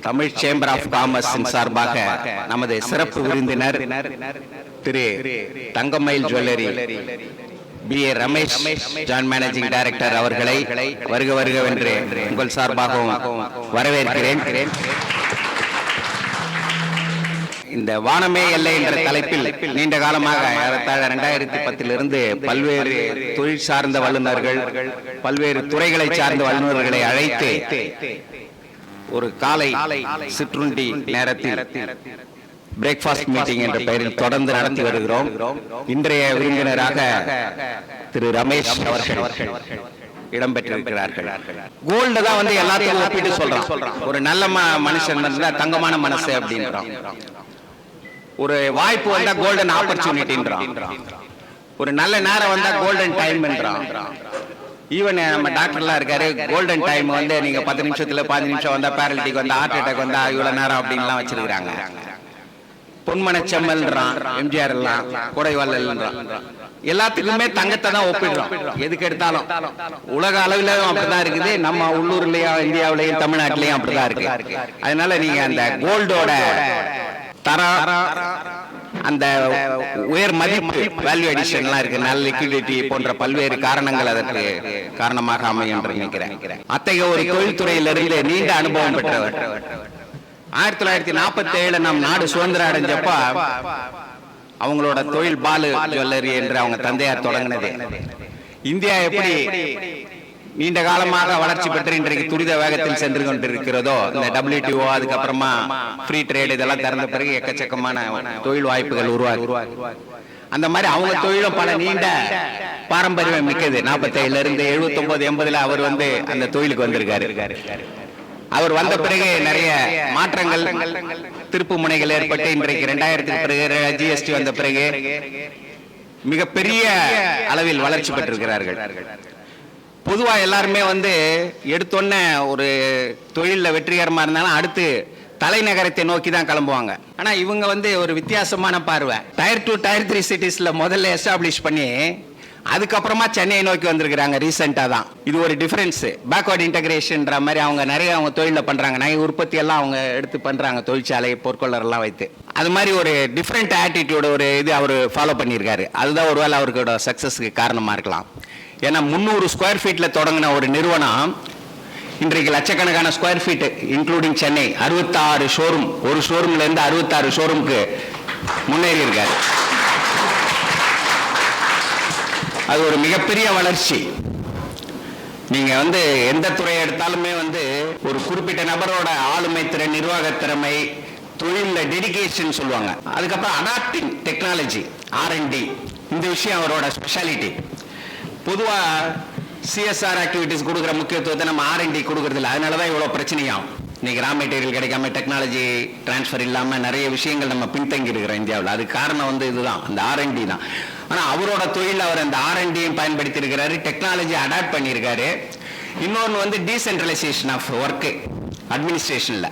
Tamil chamber of commerce சார்பாக நமது சிறப்பு விருந்தினர் Thiru Thangamayil jewellery B.A. Ramesh joint managing director அவர்களை வருக வருகவென்று உங்கள் சார்பாகவும் வரவேற்கிறேன். இந்த வானமே எல்லை என்ற தலைப்பில் நீண்ட காலமாக 2010 பல்வேறு தொழில் சார்ந்த வல்லுநர்கள், பல்வேறு துறைகளை சார்ந்த வல்லுநர்களை அழைத்து ஒரு காலை சிற்றுண்டி நேரத்தில் பிரேக்ஃபாஸ்ட் மீட்டிங் என்ற பெயரில் தொடர்ந்து நடத்தி வருகிறோம். இன்றைய விருந்தினராக திரு ரமேஷ் அவர்கள் இடம்பெற்றிருக்கிறார்கள். கோல்டு தான் வந்து எல்லாத்தையும் ஒப்பிட்டு சொல்றான். ஒரு நல்ல மனுஷன் தங்கமான மனசு அப்படின்றான். ஒரு வாய்ப்பு வந்தா கோல்டன் ஆப்பர்ச்சுனிட்டின்றான். ஒரு நல்ல நேரம் வந்தா கோல்டன் டைம் என்றான். ஈவன் நம்ம டாக்டர்லாம் இருக்காரு, கோல்டன் டைம் வந்து நீங்க 10 நிமிஷத்துல 15 நிமிஷம் வந்தா பேரலிட்டிக் வந்தா ஹார்ட் அட்டாக் வந்தா இவ்வளவு நேரம் அப்படின்லாம் வச்சிருக்காங்க. பொன்மனச்செம்மல்ன்றான், எம்ஜிஆர் எல்லாம் கொடைவள்ளல்ன்றான். எல்லாத்துக்குமே தங்கத்தை தான் ஒப்பிடுறோம். எதுக்கு எடுத்தாலும் உலக அளவில் அப்படிதான் இருக்குது. நம்ம உள்ளூர்லயும் இந்தியாவிலையும் தமிழ்நாட்டிலையும் அப்படிதான் இருக்கு. அதனால நீங்க அந்த கோல்டோட அந்த உயர் மதிப்பு வேல்யூ அடிஷன் எல்லாம் இருக்கு, நல்ல லிக்விடிட்டி போன்ற பல்வேறு காரணங்கள் அதற்கு காரணமாக அமையும் என்று நினைக்கிறேன். அத்தகைய ஒரு தொழில்துறையிலிருந்து நீண்ட அனுபவம் பெற்றவர். 1947 நம் நாடு சுதந்திரம் அடைஞ்சப்ப அவங்களோட தொழில் பாலு ஜுவல்லரி என்று அவங்க தந்தையார் தொடங்கினது. இந்தியா எப்படி நீண்ட காலமாக வளர்ச்சி பெற்று இன்றைக்கு துரித வேகத்தில் சென்று கொண்டிருக்கிறதோ, இந்த WTO அதுக்கப்புறமா ஃப்ரீ ட்ரேட் இதெல்லாம் திறந்த பிறகு எக்கச்சக்கமான தொழில் வாய்ப்புகள் உருவாகி அந்த மாதிரி அவங்க தொழிலும் பல நீண்ட பாரம்பரியம் மிக்கது. 47 இருந்து 79 80 அவர் வந்து அந்த தொழிலுக்கு வந்திருக்காரு. அவர் வந்த பிறகு நிறைய மாற்றங்கள், திருப்பு முனைகள் ஏற்பட்டு இன்றைக்கு 2000 பிறகு GST வந்த பிறகு மிகப்பெரிய அளவில் வளர்ச்சி பெற்றிருக்கிறார்கள். பொதுவா எல்லாருமே வந்து எடுத்தோன்ன ஒரு தொழில வெற்றிகரமா இருந்தாலும் அடுத்து தலைநகரத்தை நோக்கி தான் கிளம்புவாங்க. ஆனா இவங்க வந்து ஒரு வித்தியாசமான பார்வை. Tier 2 Tier 3 சிட்டிஸ்ல முதல்ல எஸ்டாப்ளிஷ் பண்ணி அதுக்கப்புறமா சென்னையை நோக்கி வந்திருக்கிறாங்க. ரீசெண்டா தான் இது ஒரு டிஃபரன்ஸ். பேக்வர்ட் இன்டகிரேஷன்ற மாதிரி அவங்க நிறைய அவங்க தொழில பண்றாங்க. நகை உற்பத்தி எல்லாம் அவங்க எடுத்து பண்றாங்க, தொழிற்சாலை பொற்கொள்ளர் எல்லாம் வைத்து. அது மாதிரி ஒரு டிஃபரெண்ட் ஆட்டிடியூட் ஒரு இது அவர் ஃபாலோ பண்ணியிருக்காரு. அதுதான் ஒருவேளை அவருக்கோட சக்சஸ்க்கு காரணமா இருக்கலாம். ஏன்னா 300 ஸ்கொயர் ஃபீட்ல தொடங்கின ஒரு நிறுவனம் இன்றைக்கு லட்சக்கணக்கான square feet including Chennai 66 showroom, ஒரு ஷோரூம்ல இருந்து 66 ஷோரூமுக்கு முன்னேறி இருக்காரு. அது ஒரு மிகப்பெரிய வளர்ச்சி. நீங்க வந்து எந்த துறையை எடுத்தாலுமே வந்து ஒரு குறிப்பிட்ட நபரோட ஆளுமை திறன், நிர்வாக திறமை, தொழில டெடிகேஷன் சொல்லுவாங்க. அதுக்கப்புறம் அடாப்டிங் டெக்னாலஜி, R&D, இந்த விஷயம் அவரோட ஸ்பெஷாலிட்டி. பொதுவா CSR ஆக்டிவிட்டிஸ் கொடுக்குற முக்கியத்துவத்தை நம்ம R&D கொடுக்கறது இல்லை. அதனாலதான் இவ்வளவு பிரச்சனையாகும். இன்னைக்கு ரா மெட்டீரியல் கிடைக்காம, டெக்னாலஜி டிரான்ஸ்பர் இல்லாம நிறைய விஷயங்கள் நம்ம பின்தங்கி இருக்கிறோம் இந்தியாவில். அது காரணம் வந்து இதுதான், அந்த R&D தான். ஆனா அவரோட தொழில் அவர் அந்த R&Dயும் பயன்படுத்தி இருக்கிறாரு, டெக்னாலஜி அடாப்ட் பண்ணியிருக்காரு. இன்னொன்று வந்து டீசென்ட்ரலைசேஷன் ஆஃப் ஒர்க் அட்மினிஸ்ட்ரேஷன்ல.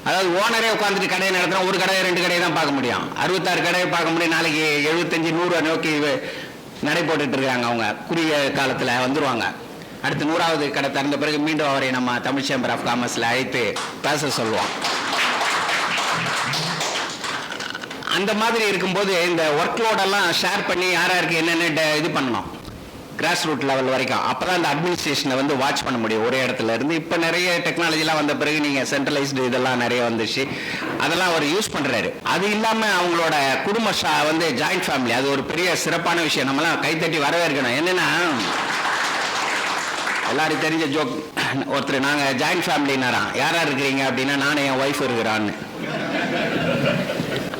அதாவது ஓனரே உட்காந்துட்டு கடையை நடத்துறோம், ஒரு கடையை 2 கடையை தான் பார்க்க முடியும். 66 கடையை பார்க்க முடியும். நாளைக்கு 75 100 நோக்கி நடை போட்டுட்டு இருக்காங்க. அவங்க குறுகிய காலத்துல வந்துருவாங்க. அடுத்து 100வது கடை திறந்த பிறகு மீண்டும் அவரை நம்ம தமிழ் சேம்பர் ஆஃப் காமர்ஸ்ல அழைத்து பேச சொல்லுவோம். அந்த மாதிரி இருக்கும்போது இந்த ஒர்க் லோடெல்லாம் ஷேர் பண்ணி யாருக்கு என்னென்ன இது பண்ணணும், கிராஸ் ரூட் லெவல் வரைக்கும். அப்பதான் இந்த அட்மினிஸ்ட்ரேஷனை வந்து வாட்ச் பண்ண முடியும் ஒரே இடத்துல இருந்து. இப்ப நிறைய டெக்னாலஜிலாம் வந்த பிறகு நீங்க சென்ட்ரலைஸ்டு இதெல்லாம் நிறைய வந்துச்சு, அதெல்லாம் அவர் யூஸ் பண்றாரு. அது இல்லாம அவங்களோட குடும்ப வந்து ஜாயிண்ட் ஃபேமிலி, அது ஒரு பெரிய சிறப்பான விஷயம். நம்மளாம் கைத்தட்டி வரவேற்கணும். என்னன்னா எல்லாரும் தெரிஞ்ச ஜோக், ஒருத்தர் நாங்க ஜாயிண்ட் ஃபேமிலினாராம். யாரா இருக்கிறீங்க அப்படின்னா நானும் என் ஒய்ஃப் இருக்கிறான்னு.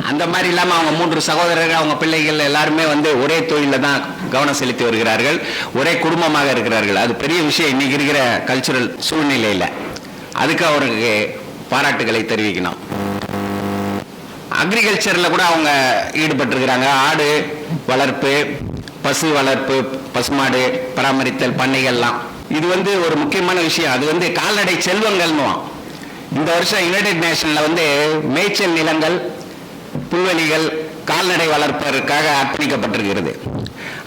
அந்த மாதிரி இல்லாம அவங்க 3 சகோதரர்கள், அவங்க பிள்ளைகள் எல்லாருமே வந்து ஒரே தொழில தான் கவனம் செலுத்தி வருகிறார்கள், ஒரே குடும்பமாக இருக்கிறார்கள். அது பெரிய விஷயம் இன்னைக்கு இருக்கிற கல்ச்சுரல் சூழ்நிலையில. அதுக்கு அவருக்கு பாராட்டுகளை தெரிவிக்கணும். அக்ரிகல்ச்சர்ல கூட அவங்க ஈடுபட்டிருக்கிறாங்க. ஆடு வளர்ப்பு, பசு வளர்ப்பு, பசுமாடு பராமரித்தல், பண்ணைகள்லாம். இது வந்து ஒரு முக்கியமான விஷயம். அது வந்து கால்நடை செல்வங்கள்னு. இந்த வருஷம் யுனைடெட் நேஷன்ல வந்து மேய்ச்சல் நிலங்கள், புல்வெளிகள், கால்நடை வளர்ப்பதற்காக அர்ப்பணிக்கப்பட்டிருக்கிறது.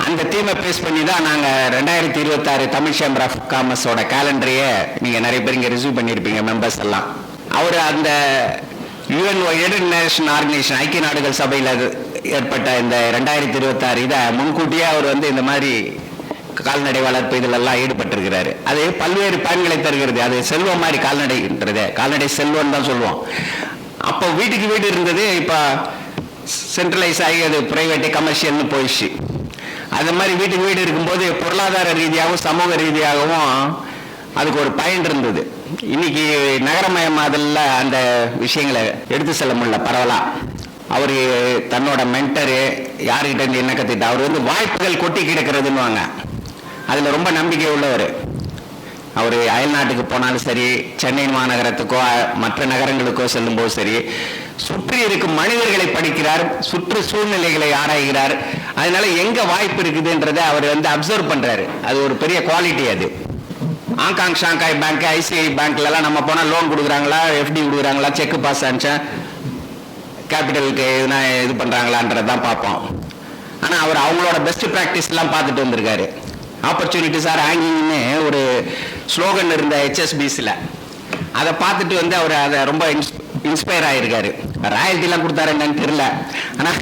அந்த தீமை பேஸ் பண்ணி தான் நாங்கள் 2026 தமிழ் சேம்பர் ஆஃப் காமர்ஸோட கேலண்டரையே நீங்கள் நிறைய பேர் இங்கே ரிசீவ் பண்ணியிருப்பீங்க மெம்பர்ஸ் எல்லாம். அவர் அந்த யுனைடெட் நேஷன் ஆர்கனைசேஷன், ஐக்கிய நாடுகள் சபையில் ஏற்பட்ட இந்த 2026 இதை முன்கூட்டியே அவர் வந்து இந்த மாதிரி கால்நடை வளர்ப்பு இதிலெல்லாம் ஈடுபட்டிருக்கிறாரு. அது பல்வேறு பயன்களை தருகிறது. அது செல்வம் மாதிரி கால்நடைன்றது, கால்நடை செல்வம் தான் சொல்லுவோம். அப்போ வீட்டுக்கு வீடு இருந்தது, இப்போ சென்ட்ரலைஸ் ஆகி அது பிரைவேட்டு கமர்ஷியல்னு போயிடுச்சு. அது மாதிரி வீட்டுக்கு வீடு இருக்கும்போது பொருளாதார ரீதியாகவும் சமூக ரீதியாகவும் அதுக்கு ஒரு பயன் இருந்தது. இன்னைக்கு நகரமயமாதல்ல அந்த விஷயங்களை எடுத்து செல்ல முடியல பரவலா. அவர் தன்னோட மென்டரு யாருக்கிட்ட இருந்து என்ன கற்றுக்கிட்ட, அவர் வந்து வாய்ப்புகள் கொட்டி கிடக்கிறதுன்னு அதில் ரொம்ப நம்பிக்கை உள்ளவர். அவர் அயல் நாட்டுக்கு போனாலும் சரி, சென்னை மாநகரத்துக்கோ மற்ற நகரங்களுக்கோ செல்லும்போது சரி, சுற்றி இருக்கும் மனிதர்களை படிக்கிறார், சுற்று சூழ்நிலைகளை ஆராய்கிறார். அதனால எங்க வாய்ப்பு இருக்குதுன்றதை அவர் வந்து அப்சர்வ் பண்றாரு. அது ஒரு பெரிய குவாலிட்டி. அது ஹாங்காங் ஷாங்காய் பேங்க், ஐசிஐ பேங்க்லாம் நம்ம போனால் லோன் கொடுக்குறாங்களா, எஃப்டி கொடுக்குறாங்களா, செக் பாஸ் அனுப்பிச்சா கேபிட்டலுக்கு எதுனா இது பண்ணுறாங்களான்றதான் பார்ப்போம். ஆனால் அவர் அவங்களோட பெஸ்ட் ப்ராக்டிஸ்லாம் பார்த்துட்டு வந்திருக்காரு. ஆப்பர்ச்சுனிட்டிஸ் ஆர் ஹேங்கிங்னு ஒரு ஸ்லோகன் இருந்த HSBCல அதை பார்த்துட்டு வந்து அவர் அதை ரொம்ப இன்ஸ்பயர் ஆகிருக்காரு. ராயல்ட்டிலாம் கொடுத்தாரு என்னன்னு தெரியல, ஆனால்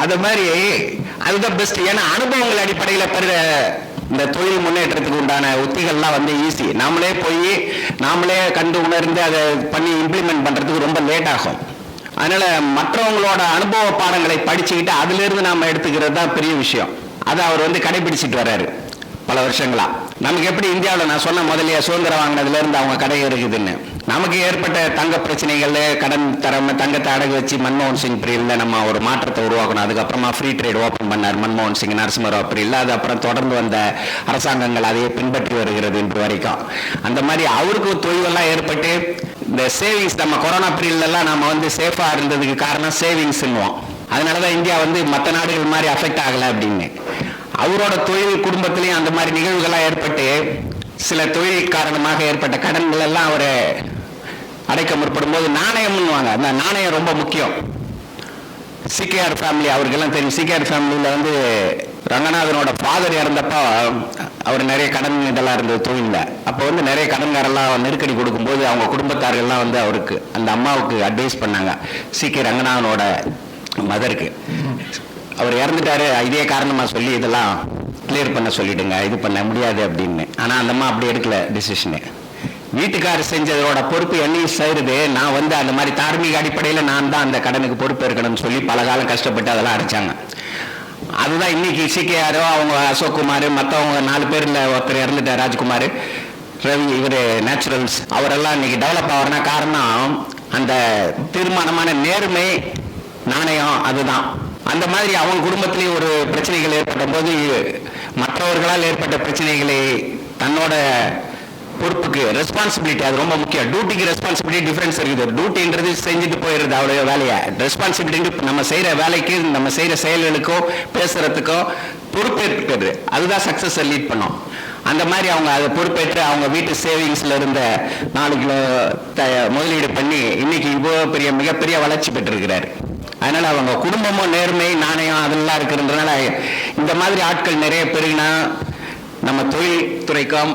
அது மாதிரி அதுதான் பெஸ்ட். ஏன்னா அனுபவங்கள் அடிப்படையில் பெற இந்த தொழில் முன்னேற்றத்துக்கு உண்டான உத்திகள்லாம் வந்து ஈஸி. நாமளே போய் நாமளே கண்டு உணர்ந்து அதை பண்ணி இம்ப்ளிமெண்ட் பண்ணுறதுக்கு ரொம்ப லேட் ஆகும். அதனால மற்றவங்களோட அனுபவ பாடங்களை படிச்சுக்கிட்டு அதிலிருந்து நாம எடுத்துக்கிறது தான் பெரிய விஷயம். அதை அவர் வந்து கடைபிடிச்சிட்டு வர்றாரு பல வருஷங்களா. நமக்கு எப்படி இந்தியாவில் நான் சொன்ன முதலிய சுதந்திரம் வாங்கினதுல இருந்து அவங்க கடை இருக்குதுன்னு, நமக்கு ஏற்பட்ட தங்க பிரச்சனைகள், கடன் தரம தங்கத்தை அடகு வச்சு மன்மோகன் சிங் பீரியட்ல நம்ம ஒரு மாற்றத்தை உருவாக்கணும். அதுக்கப்புறமா ஃப்ரீ ட்ரேட் ஓப்பன் பண்ணார் மன்மோகன் சிங், நரசிம்மராவ் பீரியட்ல. அது அப்புறம் தொடர்ந்து வந்த அரசாங்கங்கள் அதையே பின்பற்றி வருகிறது இன்று வரைக்கும். அந்த மாதிரி அவருக்கு தொய்வெல்லாம் ஏற்பட்டு இந்த சேவிங்ஸ், நம்ம கொரோனா பீரியட்லாம் நம்ம வந்து சேஃபா இருந்ததுக்கு காரணம் சேவிங்ஸ்ன்னுவோம். அதனாலதான் இந்தியா வந்து மற்ற நாடுகள் மாதிரி அஃபெக்ட் ஆகலை அப்படின்னு. அவரோட தொழில் குடும்பத்திலையும் அந்த மாதிரி நிகழ்வுகள்லாம் ஏற்பட்டு சில தொழில் காரணமாக ஏற்பட்ட கடன்கள் எல்லாம் அவர் அடைக்க முற்படும் போது நாணயம்னுவாங்க. அந்த நாணயம் ரொம்ப முக்கியம். சிகேஆர் ஃபேமிலி அவருக்கெல்லாம் தெரியும். சிகேஆர் ஃபேமிலியில் வந்து ரங்கநாதனோட ஃபாதர் இறந்தப்போ அவர் நிறைய கடன் இதெல்லாம் இருந்தது தொழிலில். அப்போ வந்து நிறைய கடன்காரெல்லாம் நெருக்கடி கொடுக்கும்போது அவங்க குடும்பத்தார்கள்லாம் வந்து அவருக்கு, அந்த அம்மாவுக்கு அட்வைஸ் பண்ணாங்க, சிகே ரங்கநாதனோட மதருக்கு. அவர் இறந்துட்டாரு, இதே காரணமாக சொல்லி இதெல்லாம் கிளியர் பண்ண சொல்லிடுங்க, இது பண்ண முடியாது அப்படின்னு. ஆனால் அந்த அம்மா அப்படி எடுக்கல டிசிஷனு. வீட்டுக்காரர் செஞ்சதோட பொறுப்பு என்னையும் செய்யுது, நான் வந்து அந்த மாதிரி தார்மீக அடிப்படையில் நான் தான் அந்த கடனுக்கு பொறுப்பு இருக்கணும்னு சொல்லி பல காலம் கஷ்டப்பட்டு அதெல்லாம் அடைச்சாங்க. அதுதான் இன்னைக்கு சிகேஆரோ அவங்க அசோக் குமார் மற்றவங்க 4 பேர்ல ஒருத்தர் இறந்துட்டார், ராஜ்குமார், ரவி, இவர் நேச்சுரல்ஸ், அவரெல்லாம் இன்னைக்கு டெவலப் ஆகிறனா காரணம் அந்த தீர்மானமான நேர்மை, நாணயம். அதுதான் அந்த மாதிரி அவங்க குடும்பத்திலேயே ஒரு பிரச்சனைகள் ஏற்பட்ட போது மற்றவர்களால் ஏற்பட்ட பிரச்சனைகளை தன்னோட பொறுப்புக்கு ரெஸ்பான்சிபிலிட்டி, அது ரொம்ப முக்கியம். டியூட்டிக்கு ரெஸ்பான்சிபிலிட்டி டிஃபரன்ஸ் இருக்குது. டியூட்டின்றது செஞ்சுட்டு போயிடுறது அவ்வளோ வேலையை. ரெஸ்பான்சிபிலிட்டி நம்ம செய்கிற வேலைக்கு, நம்ம செய்கிற செயல்களுக்கோ பேசுறதுக்கோ பொறுப்பேற்கிறது. அதுதான் சக்ஸஸை லீட் பண்ணும். அந்த மாதிரி அவங்க அதை பொறுப்பேற்று அவங்க வீட்டு சேவிங்ஸ்ல இருந்த 4 கிலோ முதலீடு பண்ணி இன்னைக்கு இவ்வளோ பெரிய மிகப்பெரிய வளர்ச்சி பெற்றிருக்கிறாரு. அதனால அவங்க குடும்பமும் நேர்மை, நாணயம் அதெல்லாம் இருக்கிறதுனால இந்த மாதிரி ஆட்கள் நிறைய பெருகினா நம்ம தொழில் துறைக்கும்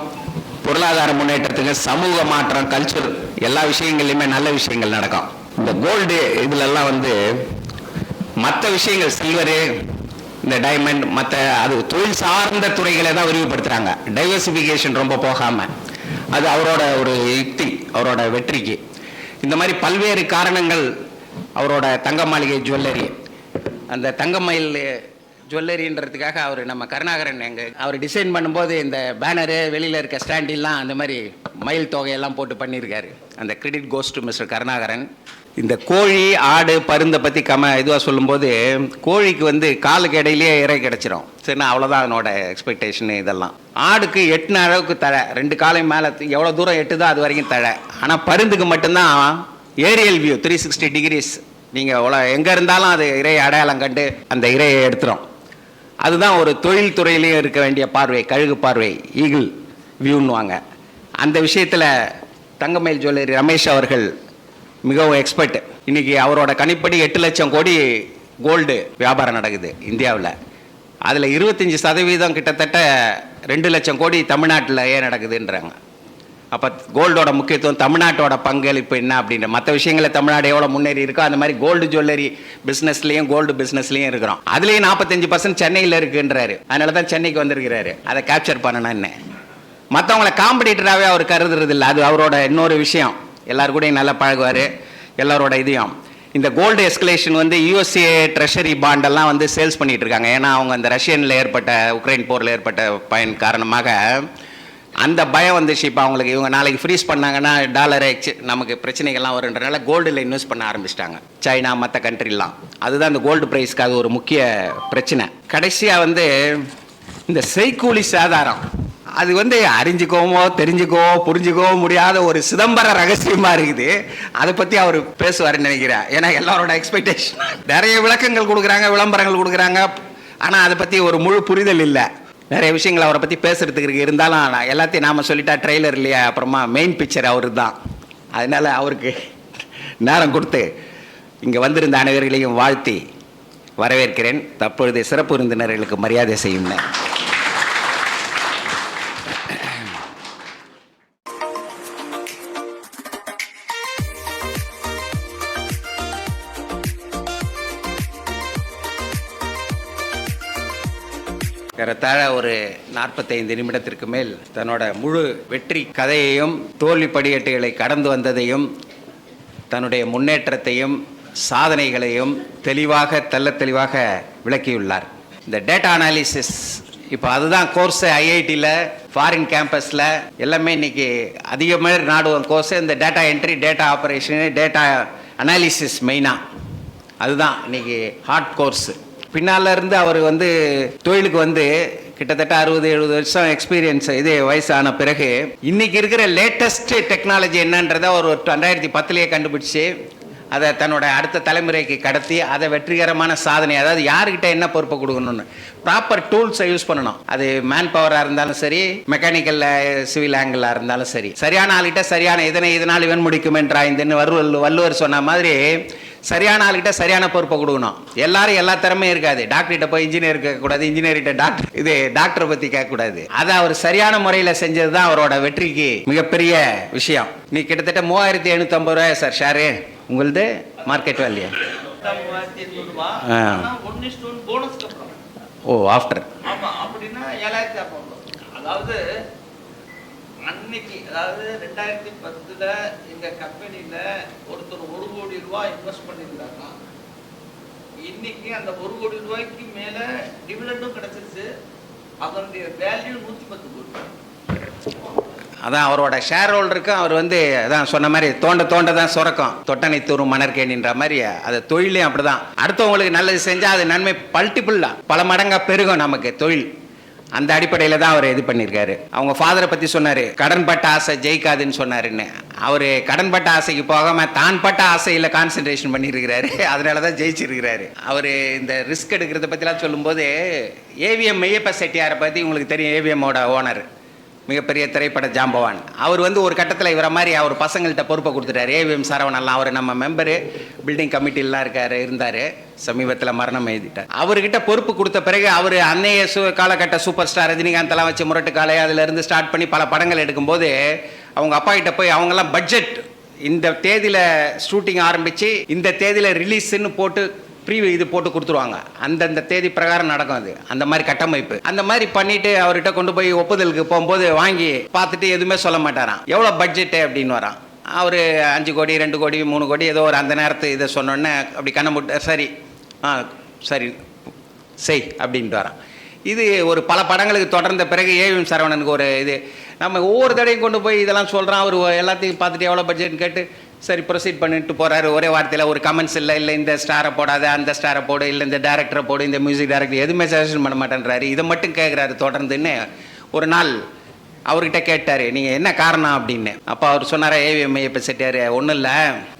பொருளாதார முன்னேற்றத்துக்கு, சமூக மாற்றம், கல்ச்சர் எல்லா விஷயங்கள்லையுமே நல்ல விஷயங்கள் நடக்கும். இந்த கோல்டு இதுலெல்லாம் வந்து மற்ற விஷயங்கள், சில்வரு, இந்த டைமண்ட், மற்ற அது தொழில் சார்ந்த துறைகளை தான் விரிவுபடுத்துறாங்க. டைவர்சிஃபிகேஷன் ரொம்ப போகாம, அது அவரோட ஒரு யுக்தி, அவரோட வெற்றிக்கு. இந்த மாதிரி பல்வேறு காரணங்கள். அவரோட தங்க மாளிகை ஜுவல்லரி, அந்த தங்கமயில் ஜுவல்லரின்றதுக்காக அவர் நம்ம கருணாகரன் அவர் டிசைன் பண்ணும்போது இந்த பேனரு, வெளியில் இருக்க ஸ்டாண்டிலாம் அந்த மாதிரி மயில் தொகையெல்லாம் போட்டு பண்ணியிருக்காரு. அந்த credit goes to mister Karunakaran. இந்த கோழி, ஆடு, பருந்தை பற்றி இதுவாக சொல்லும்போது கோழிக்கு வந்து காலுக்கு இடையிலேயே இறை கிடச்சிரும். சரிண்ணா, அவ்வளோதான் அதனோட எக்ஸ்பெக்டேஷனு. இதெல்லாம் ஆடுக்கு எட்டின அளவுக்கு தழை, 2 காலையும் மேலே எவ்வளோ தூரம் எட்டுதோ அது வரைக்கும் தழை. ஆனால் பருந்துக்கு மட்டும்தான் ஏரியல் வியூ 360 டிகிரிஸ். நீங்கள் எங்கே இருந்தாலும் அது இறையை அடையாளம் கண்டு அந்த இறையை எடுத்துரும். அதுதான் ஒரு தொழில் துறையிலையும் இருக்க வேண்டிய பார்வை, கழுகு பார்வை, ஈகிள் வியூன்னுவாங்க. அந்த விஷயத்தில் தங்கமயில் ஜுவல்லரி ரமேஷ் அவர்கள் மிகவும் எக்ஸ்பர்ட். இன்னைக்கு அவரோட கணிப்படி 8 லட்சம் கோடி கோல்டு வியாபாரம் நடக்குது இந்தியாவில். அதில் 25% கிட்டத்தட்ட 2 லட்சம் கோடி தமிழ்நாட்டில் ஏன் நடக்குதுன்றாங்க. அப்போ கோல்டோட முக்கியத்துவம், தமிழ்நாட்டோட பங்களிப்பு என்ன அப்படின்ற மற்ற விஷயங்களை தமிழ்நாடு எவ்வளோ முன்னேறி இருக்கோ அந்த மாதிரி கோல்டு ஜுவல்லரி பிஸ்னஸ்லையும் கோல்டு பிஸ்னஸ்லையும் இருக்கிறோம். அதுலேயும் 45% சென்னையில் இருக்குன்றாரு. அதனால தான் சென்னைக்கு வந்திருக்கிறாரு. அதை கேப்சர் பண்ணணும்னு மற்றவங்கள காம்படிட்டராகவே அவர் கருதுறது இல்லை. அது அவரோட இன்னொரு விஷயம். எல்லாரு கூடயும் நல்லா பழகுவார், எல்லாரோட இதையும். இந்த கோல்டு எஸ்கலேஷன் வந்து யூஎஸ்ஏ ட்ரெஷரி பாண்டெல்லாம் வந்து சேல்ஸ் பண்ணிட்டு இருக்காங்க. ஏன்னா அவங்க அந்த ரஷ்யனில் ஏற்பட்ட உக்ரைன் போரில் ஏற்பட்ட பயன் காரணமாக அந்த பயம் வந்துச்சு. இப்போ அவங்களுக்கு இவங்க நாளைக்கு ஃப்ரீஸ் பண்ணாங்கன்னா டாலரை நமக்கு பிரச்சனைகள்லாம் வருன்றனால கோல்டில் இன்வெஸ்ட் பண்ண ஆரம்பிச்சிட்டாங்க சைனா மற்ற கண்ட்ரிலாம். அதுதான் இந்த கோல்டு ப்ரைஸ்க்கு அது ஒரு முக்கிய பிரச்சனை. கடைசியாக வந்து இந்த செய்கூலி சாதாரம் அது வந்து அறிஞ்சிக்கோமோ தெரிஞ்சுக்கவோ புரிஞ்சுக்கவோ முடியாத ஒரு சிதம்பர ரகசியமா இருக்குது. அதை பற்றி அவர் பேசுவாருன்னு நினைக்கிறேன். ஏன்னா எல்லாரோட எக்ஸ்பெக்டேஷன் நிறைய விளக்கங்கள் கொடுக்குறாங்க, விளம்பரங்கள் கொடுக்குறாங்க, ஆனால் அதை பற்றி ஒரு முழு புரிதல் இல்லை. நிறைய விஷயங்கள் அவரை பற்றி பேசுறதுக்கு இருக்கு. இருந்தாலும் எல்லாத்தையும் நாம் சொல்லிட்டா ட்ரெய்லர் இல்லையா, அப்புறமா மெயின் பிக்சர் அவரு தான். அதனால அவருக்கு நேரம் கொடுத்து இங்கே வந்திருந்த அனைவர்களையும் வாழ்த்தி வரவேற்கிறேன். தற்பொழுது சிறப்பு விருந்தினர்களுக்கு மரியாதை செய்யும். ஏறத்தாழ ஒரு 45 நிமிடத்திற்கு மேல் தன்னோட முழு வெற்றி கதையையும், தோல்வி படிக்கட்டுகளை கடந்து வந்ததையும், தன்னுடைய முன்னேற்றத்தையும் சாதனைகளையும் தெளிவாக தெளிவாக விளக்கியுள்ளார். இந்த டேட்டா அனாலிசிஸ் இப்போ அதுதான் கோர்ஸ். ஐஐடியில் ஃபாரின் கேம்பஸில் எல்லாமே இன்னைக்கு அதிகமாக நாடுவோம் கோர்ஸ். இந்த data entry, data operation, data analysis மெயினாக அதுதான் இன்னைக்கு ஹார்ட் கோர்ஸ். பின்னால் இருந்து அவர் வந்து தொழிலுக்கு வந்து கிட்டத்தட்ட 60-70 வருஷம் எக்ஸ்பீரியன்ஸ் இது வயசான பிறகு இன்னைக்கு இருக்கிற லேட்டஸ்ட் டெக்னாலஜி என்னன்றதை ஒரு 2010 கண்டுபிடிச்சு அதை தன்னோட அடுத்த தலைமுறைக்கு கடத்தி அதை வெற்றிகரமான சாதனை, அதாவது யாருக்கிட்ட என்ன பொறுப்பை கொடுக்கணும்னு ப்ராப்பர் டூல்ஸை யூஸ் பண்ணணும். அது மேன் பவராக இருந்தாலும் சரி, மெக்கானிக்கல் சிவில் ஆங்கிளாக இருந்தாலும் சரி, சரியான ஆள்கிட்ட சரியான இதனால் இவன் முடிக்கும் என்றாய்ந்துன்னு வள்ளுவர் சொன்ன மாதிரி சரியான ஆள்கிட்ட சரியான பொறுப்பை கொடுக்கணும். எல்லாரும் எல்லா திறமையும் இருக்காது. டாக்டர்கிட்ட போய் இன்ஜினியர் கேட்கக்கூடாது, இன்ஜினியர்கிட்ட டாக்டர் டாக்டரை பற்றி கேட்கக்கூடாது. அதை அவர் சரியான முறையில் செஞ்சது தான் அவரோட வெற்றிக்கு மிகப்பெரிய விஷயம். நீ கிட்டத்தட்ட 3750 ரூபாய் சார் ஷேரு உங்களது மார்க்கெட் வேல்யூ. ஓ ஆஃப்டர் அதாவது அன்னைக்கு, அதாவது 2010 எங்க கம்பெனியில ஒருத்தர் 1 கோடி ரூபாய் இன்வெஸ்ட் பண்ணியிருந்தாங்க. இன்னைக்கு அந்த 1 கோடி ரூபாய்க்கு மேல டிவிடெண்டும் கிடைச்சிருச்சு. அதனுடைய வேல்யூ 110 கோடி. அதான் அவரோட ஷேர் ஹோல்டருக்கு அவர் வந்து அதான் சொன்ன மாதிரி தோண்ட தான் சுரக்கும், தொட்டனை தூரும் மணற்கேணின்ற மாதிரி அது தொழிலையும் அப்படிதான். அடுத்தவங்களுக்கு நல்லது செஞ்சால் அது நன்மை பல்டிபிள்லாம் பல மடங்கா பெருகும் நமக்கு தொழில். அந்த அடிப்படையில் தான் அவர் இது பண்ணியிருக்காரு. அவங்க ஃபாதரை பற்றி சொன்னார், கடன்பட்ட ஆசை ஜெயிக்காதுன்னு சொன்னாருன்னு. அவர் கடன்பட்ட ஆசைக்கு போகாமல் தான் பட்ட ஆசையில் கான்சன்ட்ரேஷன் பண்ணியிருக்கிறாரு. அதனால தான் ஜெயிச்சிருக்கிறாரு. அவர் இந்த ரிஸ்க் எடுக்கிறத பற்றிலாம் சொல்லும்போது ஏவிஎம் மெய்யப்ப செட்டியாரை பற்றி உங்களுக்கு தெரியும். ஏவிஎம்மோட ஓனர், மிகப்பெரிய திரைப்பட ஜாம்பவான். அவர் வந்து ஒரு கட்டத்தில் இவரை மாதிரி அவர் பசங்கள்கிட்ட பொறுப்பை கொடுத்துட்டாரு. ஏவிஎம் சரவணெல்லாம் அவர் நம்ம மெம்பரு, பில்டிங் கமிட்டிலாம் இருந்தார். சமீபத்தில் மரணம் எழுதிட்டார். அவர்கிட்ட பொறுப்பு கொடுத்த பிறகு அவர் அன்னைய காலகட்ட சூப்பர் ஸ்டார் ரஜினிகாந்தெல்லாம் வச்சு முரட்டு காலை அதிலிருந்து ஸ்டார்ட் பண்ணி பல படங்கள் எடுக்கும்போது அவங்க அப்பா கிட்ட போய் அவங்கெல்லாம் பட்ஜெட் இந்த தேதியில் ஷூட்டிங் ஆரம்பித்து இந்த தேதியில் ரிலீஸ்ன்னு போட்டு ப்ரீவியூ இது போட்டு கொடுத்துருவாங்க. அந்தந்த தேதி பிரகாரம் நடக்கும். அது அந்த மாதிரி கட்டமைப்பு. அந்த மாதிரி பண்ணிட்டு அவர்கிட்ட கொண்டு போய் ஒப்புதலுக்கு போகும்போது வாங்கி பார்த்துட்டு எதுவுமே சொல்ல மாட்டாராம். எவ்வளோ பட்ஜெட்டு அப்படின்னு வரான். அவர் 5 கோடி 2 கோடி 3 கோடி ஏதோ ஒரு அந்த நேரத்து இதை சொன்னோன்னே அப்படி கண்ணை முட்டு சரி சரி செய் அப்படின்ட்டு வரான். இது ஒரு பல படங்களுக்கு தொடர்ந்த பிறகு ஏவிஎம் சரவணனுக்கு ஒரு இது, நம்ம ஒவ்வொரு தடையும் கொண்டு போய் இதெல்லாம் சொல்கிறான். அவர் எல்லாத்தையும் பார்த்துட்டு எவ்வளோ பட்ஜெட்னு கேட்டு சரி ப்ரொசீட் பண்ணிட்டு போகிறாரு. ஒரே வார்த்தையில் ஒரு கமெண்ட்ஸ் இல்லை இந்த ஸ்டாரை போடாத, அந்த ஸ்டாரை போடு, இல்லை இந்த டேரக்டரை போடு, இந்த மியூசிக் டைரக்டர் எதுவுமே சஜஷன் பண்ண மாட்டேன்றாரு. இதை மட்டும் கேட்குறாரு தொடர்ந்துன்னு. ஒரு நாள் அவர்கிட்ட கேட்டார், நீங்கள் என்ன காரணம் அப்படின்னு. அப்போ அவர் சொன்னார், ஏவிஎம் மெய்யப்ப செட்டியார், ஒன்றும் இல்லை,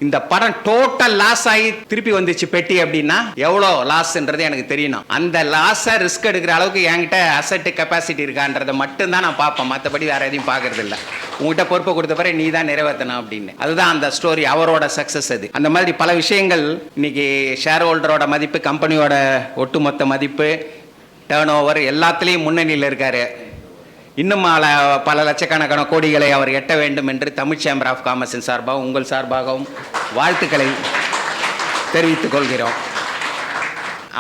இந்த படம் டோட்டல் லாஸ் ஆகி திருப்பி வந்துச்சு பெட்டி அப்படின்னா எவ்வளோ லாஸ்ன்றது எனக்கு தெரியணும். அந்த லாஸை ரிஸ்க் எடுக்கிற அளவுக்கு என்கிட்ட அசட்டு கெப்பாசிட்டி இருக்கான்றதை மட்டும்தான் நான் பார்ப்பேன், மற்றபடி வேறு எதையும் பார்க்கறது இல்லை. உங்கள்கிட்ட பொறுப்பை கொடுத்த பிறகு நீ தான் நிறைவேற்றணும் அப்படின்னு. அதுதான் அந்த ஸ்டோரி, அவரோட சக்ஸஸ் அது. அந்த மாதிரி பல விஷயங்கள் இன்னைக்கு ஷேர் ஹோல்டரோட மதிப்பு, கம்பெனியோட ஒட்டுமொத்த மதிப்பு, டேர்ன் ஓவர் எல்லாத்துலேயும் முன்னணியில் இருக்காரு. இன்னும் பல லட்சக்கணக்கான கோடிகளை அவர் எட்ட வேண்டும் என்று தமிழ் சேம்பர் ஆஃப் காமர்ஸின் சார்பாக உங்கள் சார்பாகவும் வாழ்த்துக்களை தெரிவித்துக் கொள்கிறோம்.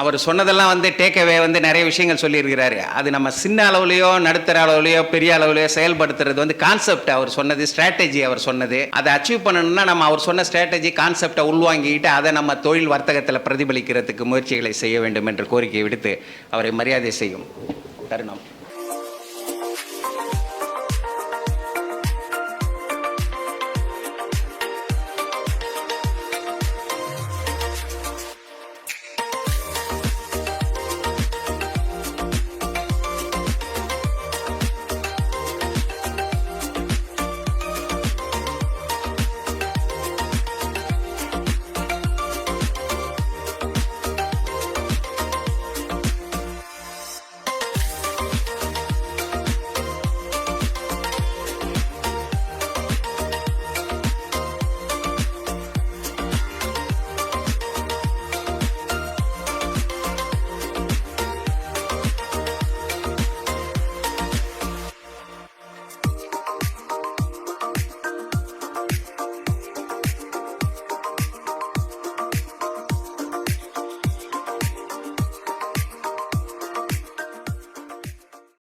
அவர் சொன்னதெல்லாம் டேக்அவே நிறைய விஷயங்கள் சொல்லியிருக்கிறாரு. அது நம்ம சின்ன அளவுலையோ நடுத்தர அளவுலையோ பெரிய அளவுலையோ செயல்படுத்துறது கான்செப்ட் அவர் சொன்னது, ஸ்ட்ராட்டஜி அவர் சொன்னது. அதை அச்சீவ் பண்ணணும்னா நம்ம அவர் சொன்ன ஸ்ட்ராட்டஜி கான்செப்டை உள்வாங்கிட்டு அதை நம்ம தொழில் வர்த்தகத்தில் பிரதிபலிக்கிறதுக்கு முயற்சிகளை செய்ய வேண்டும் என்று கோரிக்கை விடுத்து அவரை மரியாதை செய்யும் தருணம்.